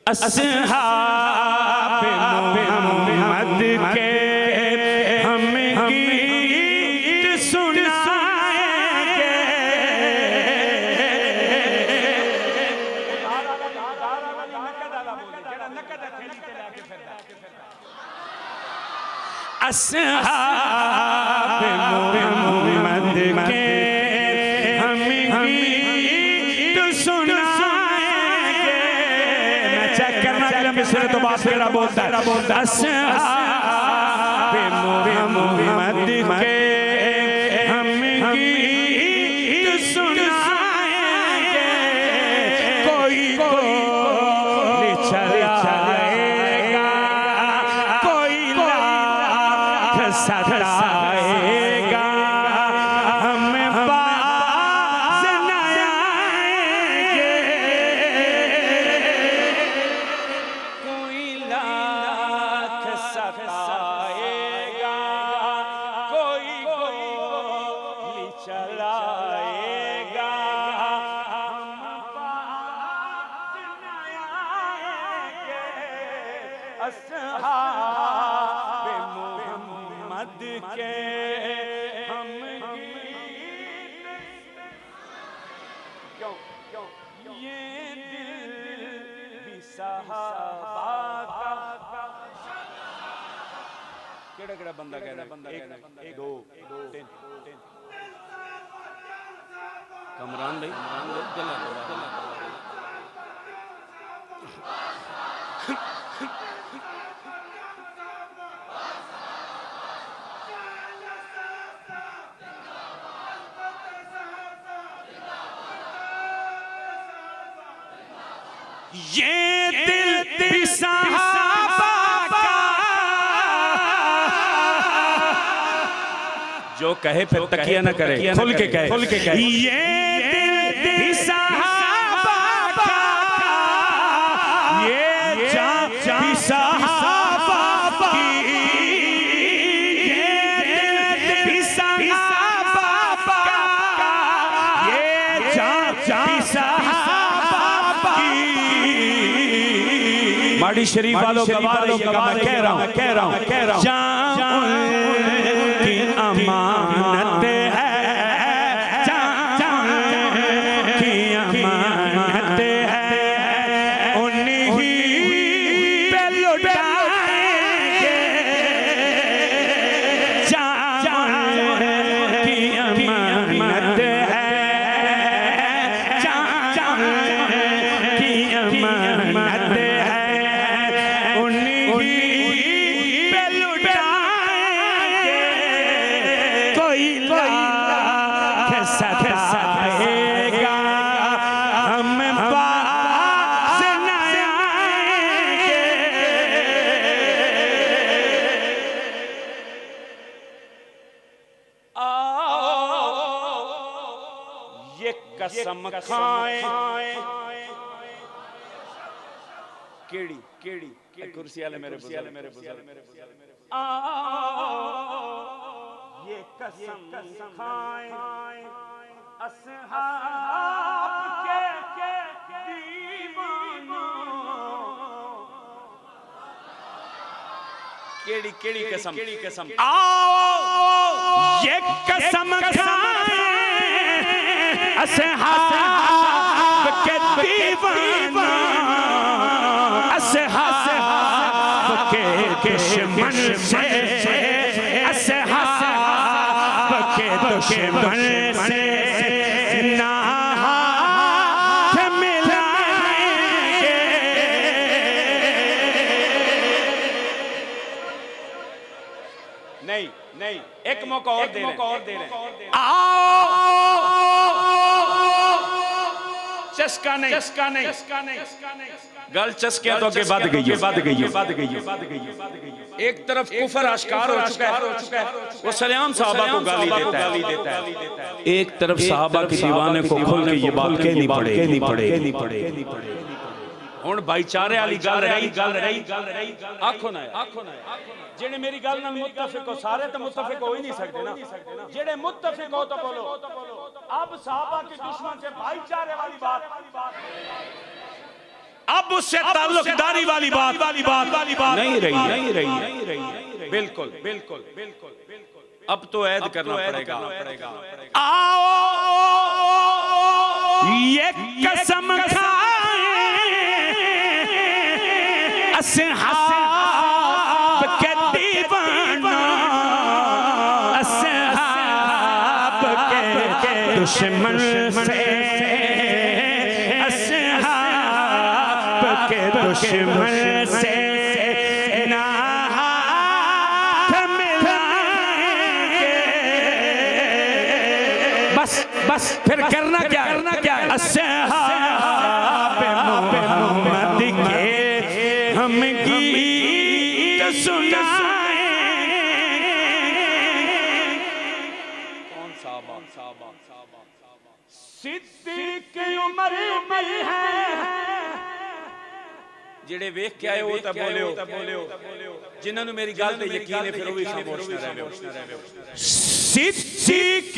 अस्हाब मोहम्मद के हम गीत सुनाएंगे। अस्हाब मोहम्मद के हम गीत सुनाएंगे। मैं चेक करना अगले मिसरे तो बात मेरा बोलता है। अस्हाब मोहम्मद के हम गीत सुनाएंगे। कोई कोई चलाएगा, कोई लाख सताएगा, हमें बाज न आएंगे। कोई लाख सताएगा, कोई गोली चलाएगा, हम बाज न आएंगे। अस्हाब मोहम्मद के हम गीत क्यों ये दिल भी सहाबा का। केड़ा केड़ा बंदा कह रहा है? एक दो तीन कमरान भाई चला ये दिल भी सहाबा का। जो कहे फिर तकिया न करे, खुल के कहे। ये दिल भी सहाबा का, ये जान भी सहाबा की, ये दिल भी सहाबा का, ये जान भी सहाबा की। माड़ी शरीफ वालों का मैं कह रहा हूँ जान की अमानत है, जान की अमानत है, उन्हीं पे लुटाएंगे। जान की अमानत है, जान की अमानत है, सताएगा, हम बाज न आएंगे। ये कसम खाएं केड़ी कुर्सी वाले मेरे ये कसम खाएं अस्हाब के दीवानों। केड़ी कसम आओ ये कसम खाएं अस्हाब के दीवानों। अस्हाब के दुश्मन से, अस्हाब के दुश्मन से ना हाथ मिलाएंगे। नहीं एक मौका और दे रहे हैं। आओ चस्का नहीं गल चस्कियां तो आगे बढ़ गई है। एक तरफ कुफर आश्कार हो चुका है, वो सलेम साहबा को गाली देता है। एक तरफ साहबा के दीवाने को खोल के ये बात कहनी पड़े। हुण भाईचारे वाली गल रही आखो ना जेने मेरी गल नाल मुत्तफिक हो, सारे तो मुत्तफिक हो ही नहीं सकते ना। जेने मुत्तफिक हो तो बोलो। अब साहबा के दुश्मन से भाईचारे वाली बात अब उससे ताल्लुकदारी वाली बात नहीं रही। बिल्कुल बिल्कुल बिल्कुल बिल्कुल। अब तो ऐद करना पड़ेगा। आओ ये कसम खाए अस्हाब के दीवाना, अस्हाब के दुश्मन से, अस्हाब के दुश्मन से ना हाथ मिलाएंगे। बस फिर करना क्या अस्हाब मोहम्मद के हम गीत सुनाएंगे। कौन साहबा सिद्दीक उमर में है जेड़े वेख के आए हो तब बोले जिन्होंने मेरी गल ते यकीन है फिर वो भी खामोश न रहे। सिद्दीक